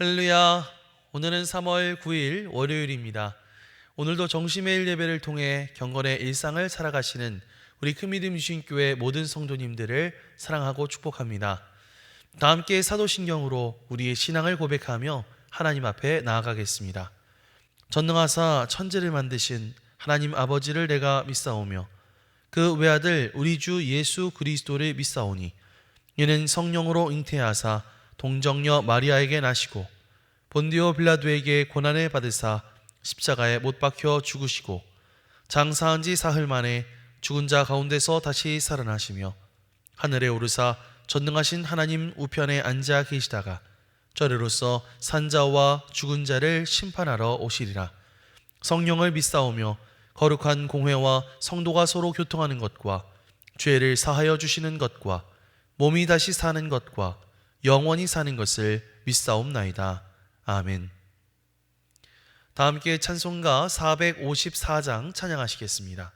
할렐루야. 오늘은 3월 9일 월요일입니다. 오늘도 정시매일 예배를 통해 경건의 일상을 살아가시는 우리 큰믿음 유신교회 모든 성도님들을 사랑하고 축복합니다. 다 함께 사도신경으로 우리의 신앙을 고백하며 하나님 앞에 나아가겠습니다. 전능하사 천지를 만드신 하나님 아버지를 내가 믿사오며 그 외아들 우리 주 예수 그리스도를 믿사오니 이는 성령으로 잉태하사 동정녀 마리아에게 나시고 본디오 빌라도에게 고난을 받으사 십자가에 못 박혀 죽으시고 장사한 지 사흘 만에 죽은 자 가운데서 다시 살아나시며 하늘에 오르사 전능하신 하나님 우편에 앉아 계시다가 저리로서 산자와 죽은 자를 심판하러 오시리라. 성령을 믿사오며 거룩한 공회와 성도가 서로 교통하는 것과 죄를 사하여 주시는 것과 몸이 다시 사는 것과 영원히 사는 것을 믿사옵나이다. 아멘. 다 함께 찬송가 454장 찬양하시겠습니다.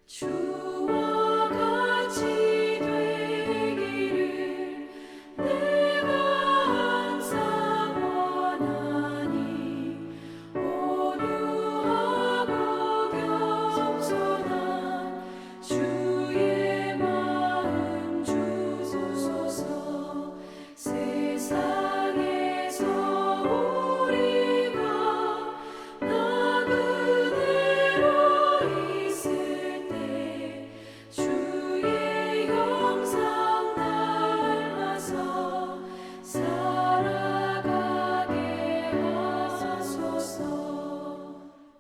주와 같이 되기를 내가 항상 원하니 온유하고 겸손한 주의 마음 주소서. 세상에서 우리가 나 그대로 있을 때 주의 형상 닮아서 살아가게 하소서.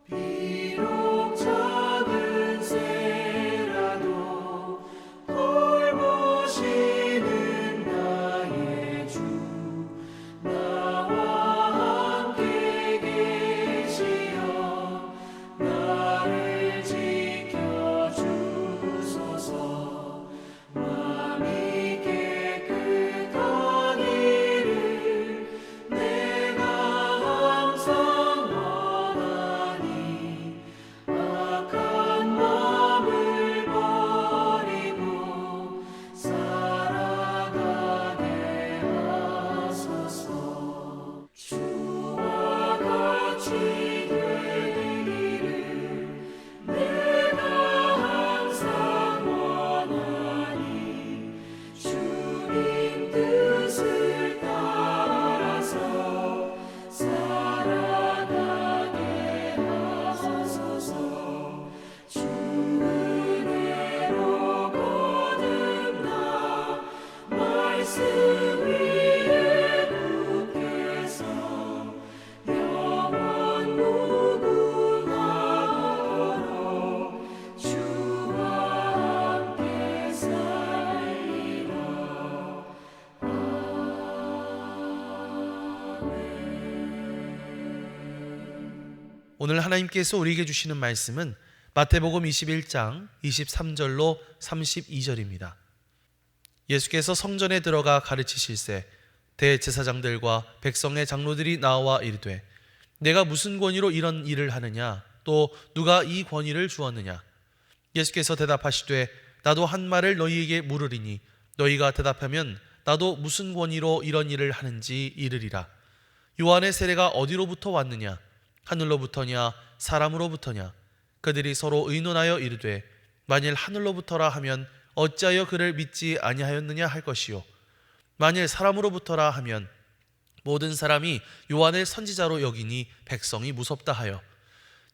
비록 작은 새라도 돌보시는 나의 주 나와 함께 계시어 나를 지켜주소서. 마음이 깨끗한 일을 내가 항상 원하니 악한 마음을 버리고 살아가게 하소서. 주와 같이 되기를 내가 항상 원하니 주님 뜻을 따라서 살아가게 하소서. 주 은혜로 거듭나 말씀 위에 굳게서 영원 무궁하도록 주와 함께 살리라. 오늘 하나님께서 우리에게 주시는 말씀은 마태복음 21장 23절로 32절입니다. 예수께서 성전에 들어가 가르치실세 대제사장들과 백성의 장로들이 나와 이르되 내가 무슨 권위로 이런 일을 하느냐 또 누가 이 권위를 주었느냐. 예수께서 대답하시되 나도 한 말을 너희에게 물으리니 너희가 대답하면 나도 무슨 권위로 이런 일을 하는지 이르리라. 요한의 세례가 어디로부터 왔느냐 하늘로부터냐 사람으로부터냐. 그들이 서로 의논하여 이르되 만일 하늘로부터라 하면 어찌하여 그를 믿지 아니하였느냐 할 것이요 만일 사람으로부터라 하면 모든 사람이 요한을 선지자로 여기니 백성이 무섭다 하여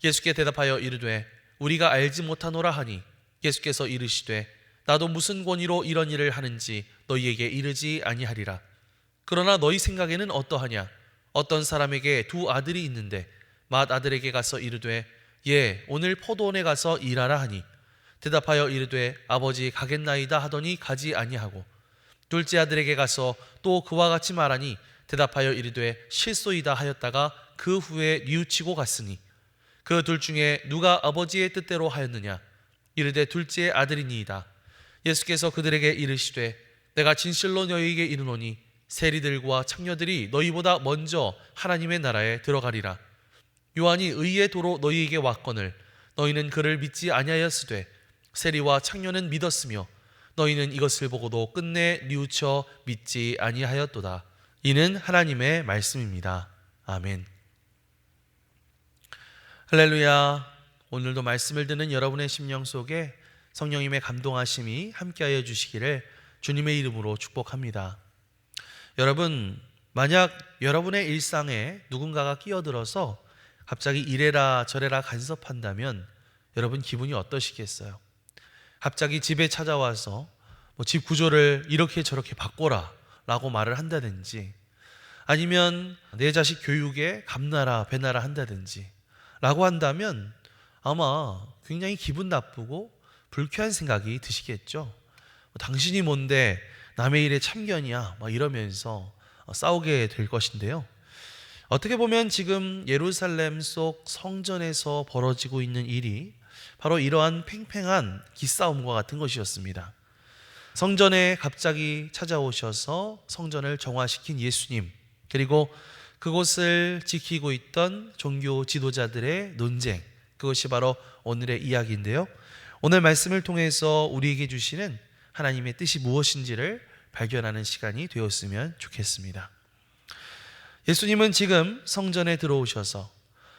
예수께 대답하여 이르되 우리가 알지 못하노라 하니 예수께서 이르시되 나도 무슨 권위로 이런 일을 하는지 너희에게 이르지 아니하리라. 그러나 너희 생각에는 어떠하냐. 어떤 사람에게 두 아들이 있는데 맏아들에게 가서 이르되 오늘 포도원에 가서 일하라 하니 대답하여 이르되 아버지 가겠나이다 하더니 가지 아니하고 둘째 아들에게 가서 또 그와 같이 말하니 대답하여 이르되 실소이다 하였다가 그 후에 뉘우치고 갔으니 그 둘 중에 누가 아버지의 뜻대로 하였느냐. 이르되 둘째 아들이니이다. 예수께서 그들에게 이르시되 내가 진실로 너희에게 이르노니 세리들과 창녀들이 너희보다 먼저 하나님의 나라에 들어가리라. 요한이 의의 도로 너희에게 왔거늘 너희는 그를 믿지 아니하였으되 세리와 창녀는 믿었으며 너희는 이것을 보고도 끝내 뉘우쳐 믿지 아니하였도다. 이는 하나님의 말씀입니다. 아멘. 할렐루야. 오늘도 말씀을 듣는 여러분의 심령 속에 성령님의 감동하심이 함께하여 주시기를 주님의 이름으로 축복합니다. 여러분, 만약 여러분의 일상에 누군가가 끼어들어서 갑자기 이래라 저래라 간섭한다면 여러분 기분이 어떠시겠어요? 갑자기 집에 찾아와서 집 구조를 이렇게 저렇게 바꿔라 라고 말을 한다든지, 아니면 내 자식 교육에 감나라 배나라 한다든지 라고 한다면 아마 굉장히 기분 나쁘고 불쾌한 생각이 드시겠죠. 당신이 뭔데 남의 일에 참견이야 막 이러면서 싸우게 될 것인데요. 어떻게 보면 지금 예루살렘 속 성전에서 벌어지고 있는 일이 바로 이러한 팽팽한 기싸움과 같은 것이었습니다. 성전에 갑자기 찾아오셔서 성전을 정화시킨 예수님, 그리고 그곳을 지키고 있던 종교 지도자들의 논쟁, 그것이 바로 오늘의 이야기인데요. 오늘 말씀을 통해서 우리에게 주시는 하나님의 뜻이 무엇인지를 발견하는 시간이 되었으면 좋겠습니다. 예수님은 지금 성전에 들어오셔서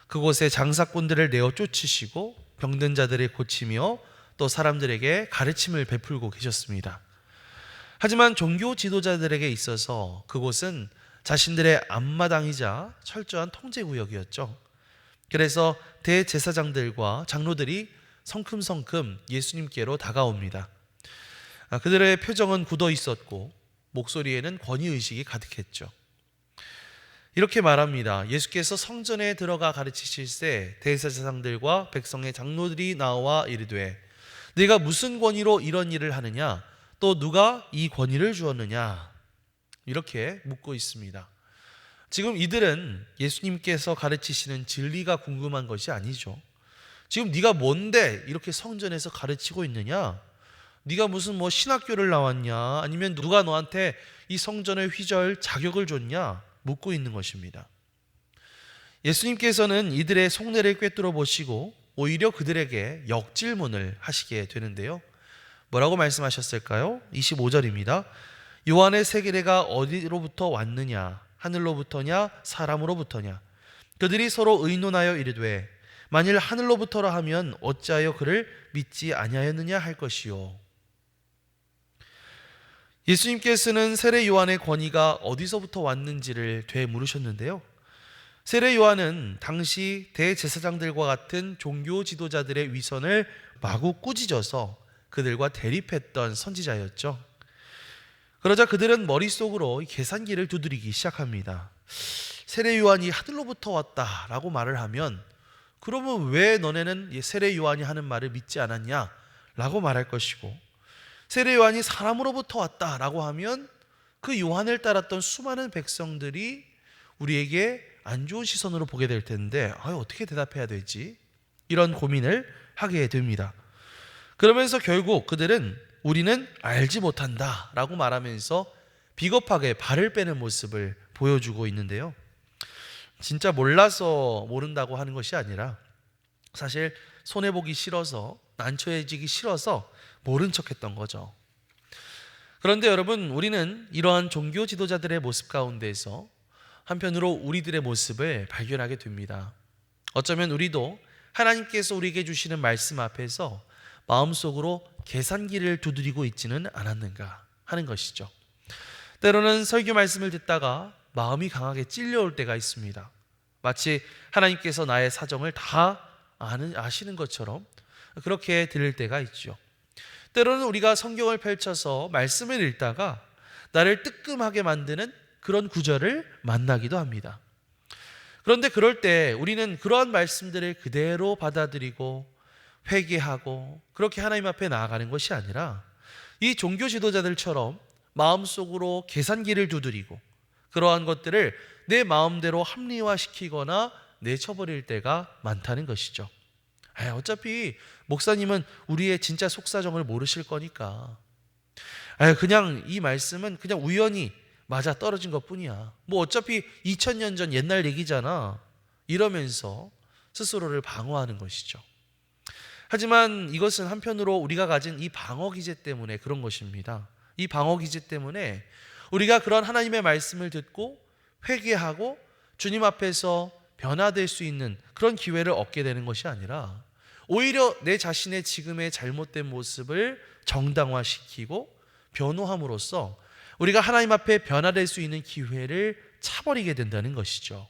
그곳에 장사꾼들을 내어 쫓으시고 병든 자들을 고치며 또 사람들에게 가르침을 베풀고 계셨습니다. 하지만 종교 지도자들에게 있어서 그곳은 자신들의 앞마당이자 철저한 통제구역이었죠. 그래서 대제사장들과 장로들이 성큼성큼 예수님께로 다가옵니다. 그들의 표정은 굳어 있었고 목소리에는 권위의식이 가득했죠. 이렇게 말합니다. 예수께서 성전에 들어가 가르치실새 대제사장들과 백성의 장로들이 나와 이르되 네가 무슨 권위로 이런 일을 하느냐? 또 누가 이 권위를 주었느냐? 이렇게 묻고 있습니다. 지금 이들은 예수님께서 가르치시는 진리가 궁금한 것이 아니죠. 지금 네가 뭔데 이렇게 성전에서 가르치고 있느냐? 네가 무슨 신학교를 나왔냐? 아니면 누가 너한테 이 성전을 휘저을 자격을 줬냐? 묻고 있는 것입니다. 예수님께서는 이들의 속내를 꿰뚫어 보시고 오히려 그들에게 역질문을 하시게 되는데요. 뭐라고 말씀하셨을까요? 25절입니다. 요한의 세계례가 어디로부터 왔느냐? 하늘로부터냐? 사람으로부터냐? 그들이 서로 의논하여 이르되 만일 하늘로부터라 하면 어찌하여 그를 믿지 아니하였느냐 할 것이요. 예수님께서는 세례 요한의 권위가 어디서부터 왔는지를 되물으셨는데요. 세례 요한은 당시 대제사장들과 같은 종교 지도자들의 위선을 마구 꾸짖어서 그들과 대립했던 선지자였죠. 그러자 그들은 머릿속으로 계산기를 두드리기 시작합니다. 세례 요한이 하늘로부터 왔다라고 말을 하면 그러면 왜 너네는 세례 요한이 하는 말을 믿지 않았냐? 라고 말할 것이고, 세례 요한이 사람으로부터 왔다라고 하면 그 요한을 따랐던 수많은 백성들이 우리에게 안 좋은 시선으로 보게 될 텐데 어떻게 대답해야 되지? 이런 고민을 하게 됩니다. 그러면서 결국 그들은 우리는 알지 못한다 라고 말하면서 비겁하게 발을 빼는 모습을 보여주고 있는데요. 진짜 몰라서 모른다고 하는 것이 아니라 사실 손해보기 싫어서, 난처해지기 싫어서 모른 척했던 거죠. 그런데 여러분, 우리는 이러한 종교 지도자들의 모습 가운데서 한편으로 우리들의 모습을 발견하게 됩니다. 어쩌면 우리도 하나님께서 우리에게 주시는 말씀 앞에서 마음속으로 계산기를 두드리고 있지는 않았는가 하는 것이죠. 때로는 설교 말씀을 듣다가 마음이 강하게 찔려올 때가 있습니다. 마치 하나님께서 나의 사정을 다 아시는 것처럼 그렇게 들릴 때가 있죠. 때로는 우리가 성경을 펼쳐서 말씀을 읽다가 나를 뜨끔하게 만드는 그런 구절을 만나기도 합니다. 그런데 그럴 때 우리는 그러한 말씀들을 그대로 받아들이고 회개하고 그렇게 하나님 앞에 나아가는 것이 아니라 이 종교 지도자들처럼 마음속으로 계산기를 두드리고 그러한 것들을 내 마음대로 합리화시키거나 내쳐버릴 때가 많다는 것이죠. 어차피 목사님은 우리의 진짜 속사정을 모르실 거니까 그냥 이 말씀은 그냥 우연히 맞아 떨어진 것뿐이야. 뭐 어차피 2000년 전 옛날 얘기잖아. 이러면서 스스로를 방어하는 것이죠. 하지만 이것은 한편으로 우리가 가진 이 방어 기제 때문에 그런 것입니다. 이 방어 기제 때문에 우리가 그런 하나님의 말씀을 듣고 회개하고 주님 앞에서 변화될 수 있는 그런 기회를 얻게 되는 것이 아니라 오히려 내 자신의 지금의 잘못된 모습을 정당화시키고 변호함으로써 우리가 하나님 앞에 변화될 수 있는 기회를 차버리게 된다는 것이죠.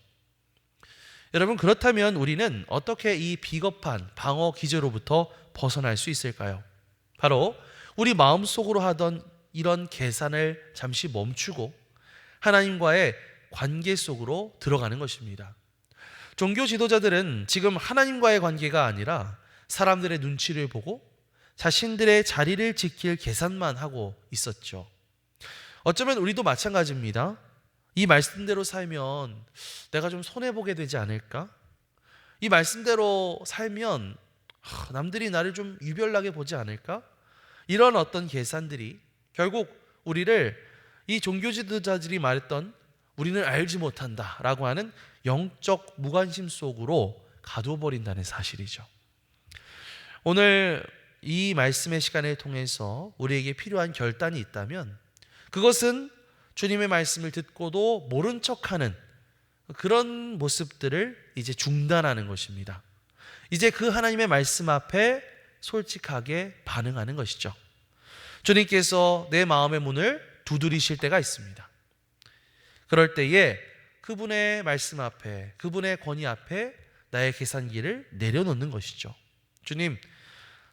여러분, 그렇다면 우리는 어떻게 이 비겁한 방어 기제로부터 벗어날 수 있을까요? 바로 우리 마음속으로 하던 이런 계산을 잠시 멈추고 하나님과의 관계 속으로 들어가는 것입니다. 종교 지도자들은 지금 하나님과의 관계가 아니라 사람들의 눈치를 보고 자신들의 자리를 지킬 계산만 하고 있었죠. 어쩌면 우리도 마찬가지입니다. 이 말씀대로 살면 내가 좀 손해보게 되지 않을까? 이 말씀대로 살면 남들이 나를 좀 유별나게 보지 않을까? 이런 어떤 계산들이 결국 우리를 이 종교 지도자들이 말했던 우리는 알지 못한다라고 하는 영적 무관심 속으로 가둬버린다는 사실이죠. 오늘 이 말씀의 시간을 통해서 우리에게 필요한 결단이 있다면 그것은 주님의 말씀을 듣고도 모른 척하는 그런 모습들을 이제 중단하는 것입니다. 이제 그 하나님의 말씀 앞에 솔직하게 반응하는 것이죠. 주님께서 내 마음의 문을 두드리실 때가 있습니다. 그럴 때에 그분의 말씀 앞에, 그분의 권위 앞에 나의 계산기를 내려놓는 것이죠. 주님,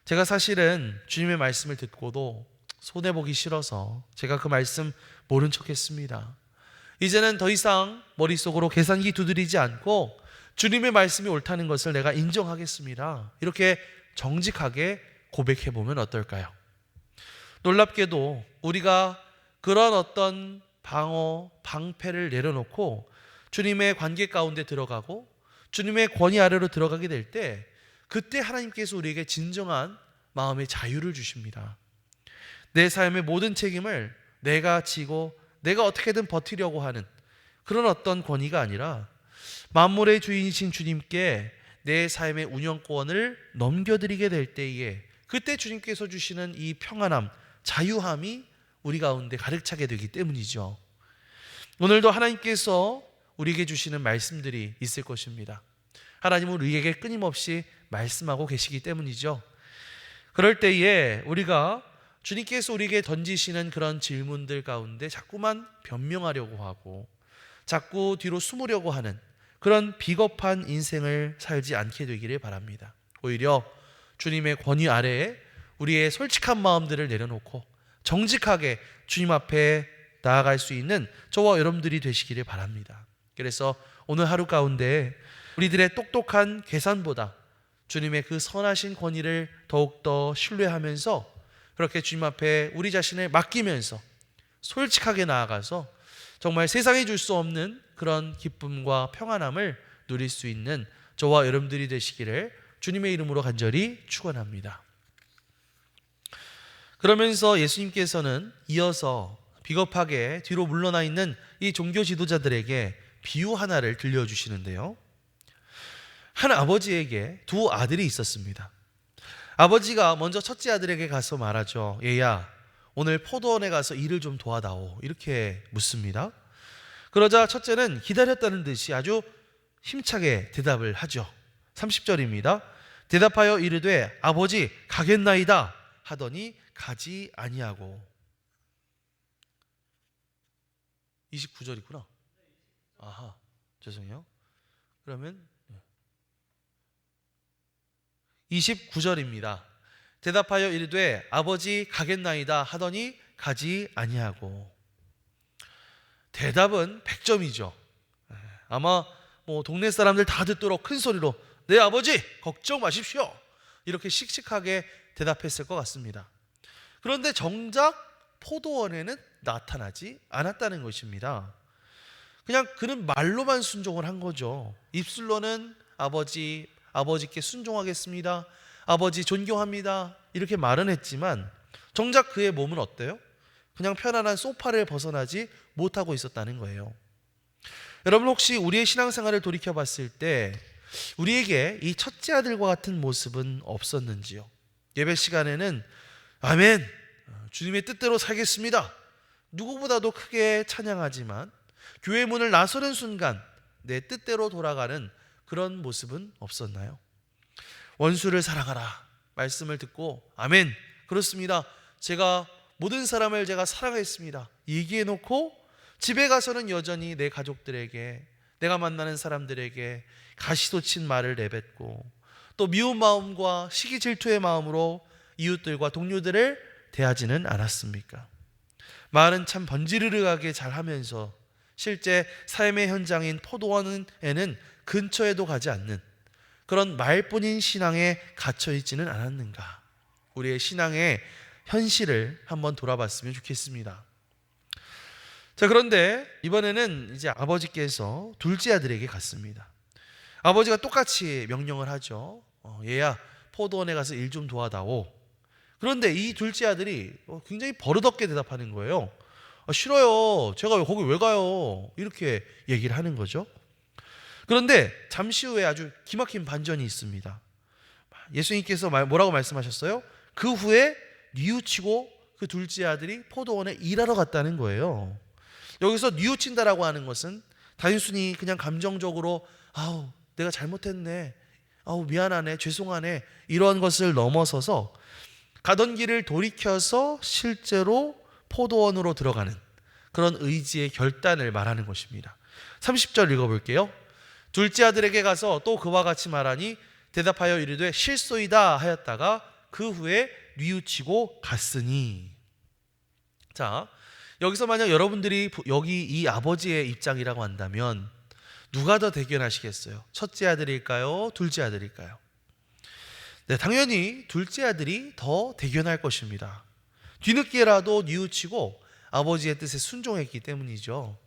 제가 사실은 주님의 말씀을 듣고도 손해보기 싫어서 제가 그 말씀 모른 척 했습니다. 이제는 더 이상 머릿속으로 계산기 두드리지 않고 주님의 말씀이 옳다는 것을 내가 인정하겠습니다. 이렇게 정직하게 고백해보면 어떨까요? 놀랍게도 우리가 그런 어떤 방패를 내려놓고 주님의 관계 가운데 들어가고 주님의 권위 아래로 들어가게 될 때 그때 하나님께서 우리에게 진정한 마음의 자유를 주십니다. 내 삶의 모든 책임을 내가 지고 내가 어떻게든 버티려고 하는 그런 어떤 권위가 아니라 만물의 주인이신 주님께 내 삶의 운영권을 넘겨드리게 될 때에 그때 주님께서 주시는 이 평안함, 자유함이 우리 가운데 가득 차게 되기 때문이죠. 오늘도 하나님께서 우리에게 주시는 말씀들이 있을 것입니다. 하나님은 우리에게 끊임없이 말씀하고 계시기 때문이죠. 그럴 때에 우리가 주님께서 우리에게 던지시는 그런 질문들 가운데 자꾸만 변명하려고 하고 자꾸 뒤로 숨으려고 하는 그런 비겁한 인생을 살지 않게 되기를 바랍니다. 오히려 주님의 권위 아래에 우리의 솔직한 마음들을 내려놓고 정직하게 주님 앞에 나아갈 수 있는 저와 여러분들이 되시기를 바랍니다. 그래서 오늘 하루 가운데 우리들의 똑똑한 계산보다 주님의 그 선하신 권위를 더욱더 신뢰하면서 그렇게 주님 앞에 우리 자신을 맡기면서 솔직하게 나아가서 정말 세상에 줄 수 없는 그런 기쁨과 평안함을 누릴 수 있는 저와 여러분들이 되시기를 주님의 이름으로 간절히 축원합니다. 그러면서 예수님께서는 이어서 비겁하게 뒤로 물러나 있는 이 종교 지도자들에게 비유 하나를 들려주시는데요. 한 아버지에게 두 아들이 있었습니다. 아버지가 먼저 첫째 아들에게 가서 말하죠. 얘야, 오늘 포도원에 가서 일을 좀 도와다오. 이렇게 묻습니다. 그러자 첫째는 기다렸다는 듯이 아주 힘차게 대답을 하죠. 30절입니다. 대답하여 이르되 아버지 가겠나이다 하더니 가지 아니하고. 29절이구나. 아하, 죄송해요. 그러면 29절입니다. 대답하여 이르되 아버지 가겠나이다 하더니 가지 아니하고. 대답은 100점이죠. 아마 동네 사람들 다 듣도록 큰 소리로 네 아버지 걱정 마십시오 이렇게 씩씩하게 대답했을 것 같습니다. 그런데 정작 포도원에는 나타나지 않았다는 것입니다. 그냥 그는 말로만 순종을 한 거죠. 입술로는 아버지께 순종하겠습니다, 아버지 존경합니다 이렇게 말은 했지만 정작 그의 몸은 어때요? 그냥 편안한 소파를 벗어나지 못하고 있었다는 거예요. 여러분, 혹시 우리의 신앙생활을 돌이켜 봤을 때 우리에게 이 첫째 아들과 같은 모습은 없었는지요? 예배 시간에는 아멘, 주님의 뜻대로 살겠습니다, 누구보다도 크게 찬양하지만 교회 문을 나서는 순간 내 뜻대로 돌아가는 그런 모습은 없었나요? 원수를 사랑하라 말씀을 듣고 아멘, 그렇습니다, 제가 모든 사람을 제가 사랑했습니다 얘기해 놓고 집에 가서는 여전히 내 가족들에게, 내가 만나는 사람들에게 가시돋친 말을 내뱉고 또 미운 마음과 시기 질투의 마음으로 이웃들과 동료들을 대하지는 않았습니까? 말은 참 번지르르하게 잘하면서 실제 삶의 현장인 포도원에는 근처에도 가지 않는 그런 말뿐인 신앙에 갇혀있지는 않았는가? 우리의 신앙의 현실을 한번 돌아봤으면 좋겠습니다. 자, 그런데 이번에는 이제 아버지께서 둘째 아들에게 갔습니다. 아버지가 똑같이 명령을 하죠. 얘야, 포도원에 가서 일 좀 도와다오. 그런데 이 둘째 아들이 굉장히 버릇없게 대답하는 거예요. 싫어요, 제가 거기 왜 가요, 이렇게 얘기를 하는 거죠. 그런데 잠시 후에 아주 기막힌 반전이 있습니다. 예수님께서 뭐라고 말씀하셨어요? 그 후에 뉘우치고 그 둘째 아들이 포도원에 일하러 갔다는 거예요. 여기서 뉘우친다라고 하는 것은 단순히 그냥 감정적으로 아우 내가 잘못했네, 아우 미안하네, 죄송하네, 이런 것을 넘어서서 가던 길을 돌이켜서 실제로 포도원으로 들어가는 그런 의지의 결단을 말하는 것입니다. 30절 읽어볼게요. 둘째 아들에게 가서 또 그와 같이 말하니 대답하여 이르되 실소이다 하였다가 그 후에 뉘우치고 갔으니. 자, 여기서 만약 여러분들이 여기 이 아버지의 입장이라고 한다면 누가 더 대견하시겠어요? 첫째 아들일까요? 둘째 아들일까요? 네, 당연히 둘째 아들이 더 대견할 것입니다. 뒤늦게라도 뉘우치고 아버지의 뜻에 순종했기 때문이죠.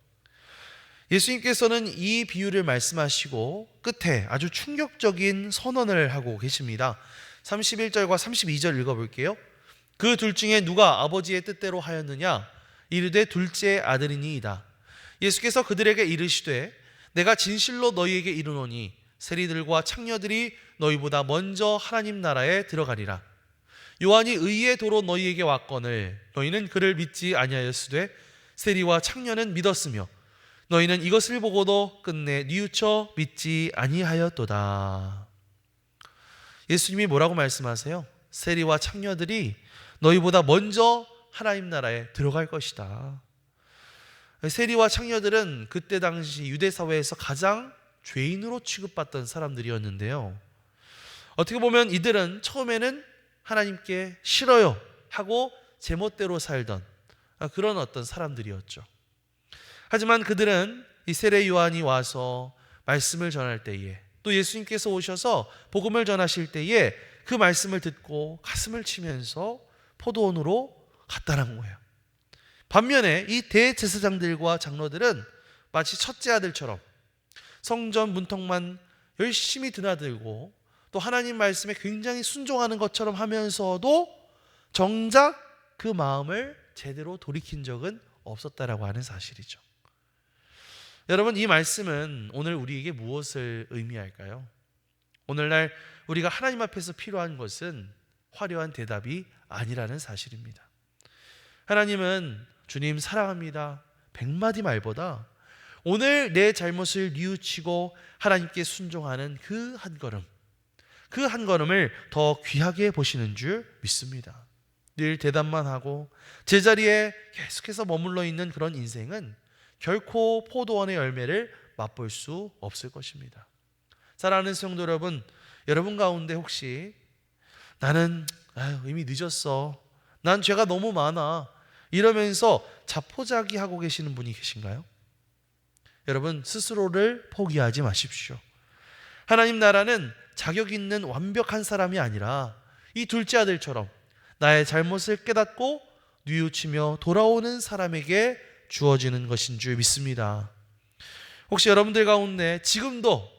예수님께서는 이 비유를 말씀하시고 끝에 아주 충격적인 선언을 하고 계십니다. 31절과 32절 읽어볼게요. 그 둘 중에 누가 아버지의 뜻대로 하였느냐? 이르되 둘째 아들이니이다. 예수께서 그들에게 이르시되 내가 진실로 너희에게 이르노니 세리들과 창녀들이 너희보다 먼저 하나님 나라에 들어가리라. 요한이 의의 도로 너희에게 왔거늘 너희는 그를 믿지 아니하였으되 세리와 창녀는 믿었으며 너희는 이것을 보고도 끝내 뉘우쳐 믿지 아니하였도다. 예수님이 뭐라고 말씀하세요? 세리와 창녀들이 너희보다 먼저 하나님 나라에 들어갈 것이다. 세리와 창녀들은 그때 당시 유대 사회에서 가장 죄인으로 취급받던 사람들이었는데요, 어떻게 보면 이들은 처음에는 하나님께 싫어요 하고 제멋대로 살던 그런 어떤 사람들이었죠. 하지만 그들은 이 세례 요한이 와서 말씀을 전할 때에 또 예수님께서 오셔서 복음을 전하실 때에 그 말씀을 듣고 가슴을 치면서 포도원으로 갔다는 거예요. 반면에 이 대제사장들과 장로들은 마치 첫째 아들처럼 성전 문턱만 열심히 드나들고 또 하나님 말씀에 굉장히 순종하는 것처럼 하면서도 정작 그 마음을 제대로 돌이킨 적은 없었다라고 하는 사실이죠. 여러분, 이 말씀은 오늘 우리에게 무엇을 의미할까요? 오늘날 우리가 하나님 앞에서 필요한 것은 화려한 대답이 아니라는 사실입니다. 하나님은 주님 사랑합니다 100마디 말보다 오늘 내 잘못을 뉘우치고 하나님께 순종하는 그 한 걸음을 더 귀하게 보시는 줄 믿습니다. 늘 대답만 하고 제자리에 계속해서 머물러 있는 그런 인생은 결코 포도원의 열매를 맛볼 수 없을 것입니다. 사랑하는 성도 여러분, 여러분 가운데 혹시 나는 이미 늦었어, 난 죄가 너무 많아, 이러면서 자포자기하고 계시는 분이 계신가요? 여러분, 스스로를 포기하지 마십시오. 하나님 나라는 자격 있는 완벽한 사람이 아니라 이 둘째 아들처럼 나의 잘못을 깨닫고 뉘우치며 돌아오는 사람에게 주어지는 것인 줄 믿습니다. 혹시 여러분들 가운데 지금도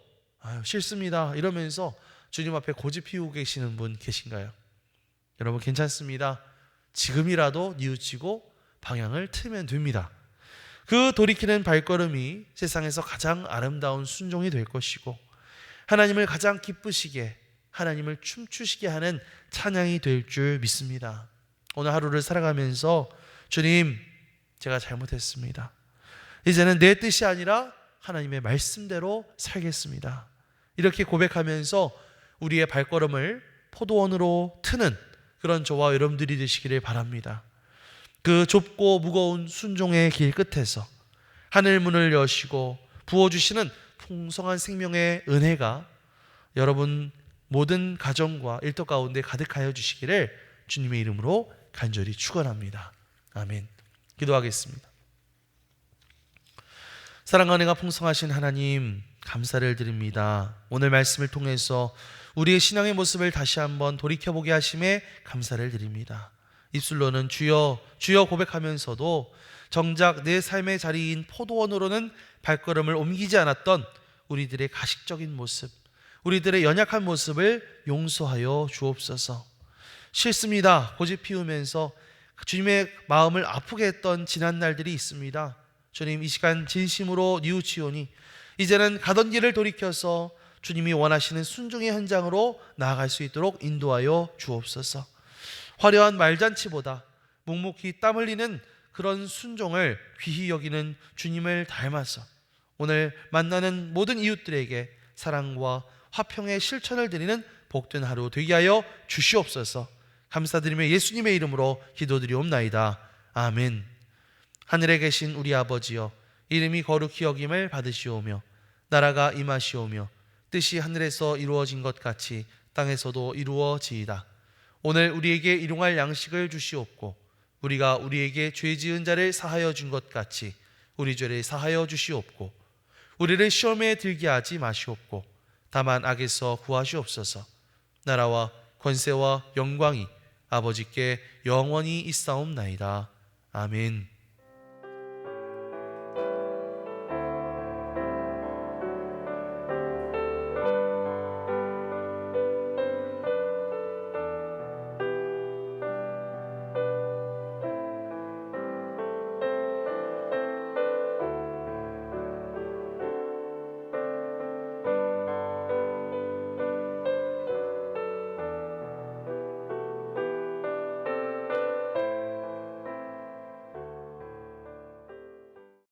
싫습니다 이러면서 주님 앞에 고집 피우고 계시는 분 계신가요? 여러분 괜찮습니다. 지금이라도 뉘우치고 방향을 틀면 됩니다. 그 돌이키는 발걸음이 세상에서 가장 아름다운 순종이 될 것이고 하나님을 가장 기쁘시게, 하나님을 춤추시게 하는 찬양이 될 줄 믿습니다. 오늘 하루를 살아가면서 주님, 제가 잘못했습니다. 이제는 내 뜻이 아니라 하나님의 말씀대로 살겠습니다. 이렇게 고백하면서 우리의 발걸음을 포도원으로 트는 그런 저와 여러분들이 되시기를 바랍니다. 그 좁고 무거운 순종의 길 끝에서 하늘 문을 여시고 부어주시는 풍성한 생명의 은혜가 여러분 모든 가정과 일터 가운데 가득하여 주시기를 주님의 이름으로 간절히 축원합니다. 아멘. 기도하겠습니다. 사랑과 은혜가 풍성하신 하나님, 감사를 드립니다. 오늘 말씀을 통해서 우리의 신앙의 모습을 다시 한번 돌이켜보게 하심에 감사를 드립니다. 입술로는 주여 주여 고백하면서도 정작 내 삶의 자리인 포도원으로는 발걸음을 옮기지 않았던 우리들의 가식적인 모습, 우리들의 연약한 모습을 용서하여 주옵소서. 싫습니다. 고집 피우면서 주님의 마음을 아프게 했던 지난 날들이 있습니다. 주님, 이 시간 진심으로 뉘우치오니 이제는 가던 길을 돌이켜서 주님이 원하시는 순종의 현장으로 나아갈 수 있도록 인도하여 주옵소서. 화려한 말잔치보다 묵묵히 땀 흘리는 그런 순종을 귀히 여기는 주님을 닮아서 오늘 만나는 모든 이웃들에게 사랑과 화평의 실천을 드리는 복된 하루 되게 하여 주시옵소서. 감사드리며 예수님의 이름으로 기도드리옵나이다. 아멘. 하늘에 계신 우리 아버지여, 이름이 거룩히 여김을 받으시오며 나라가 임하시오며 뜻이 하늘에서 이루어진 것 같이 땅에서도 이루어지이다. 오늘 우리에게 일용할 양식을 주시옵고 우리가 우리에게 죄 지은 자를 사하여 준 것 같이 우리 죄를 사하여 주시옵고 우리를 시험에 들게 하지 마시옵고 다만 악에서 구하시옵소서. 나라와 권세와 영광이 아버지께 영원히 있사옵나이다. 아멘.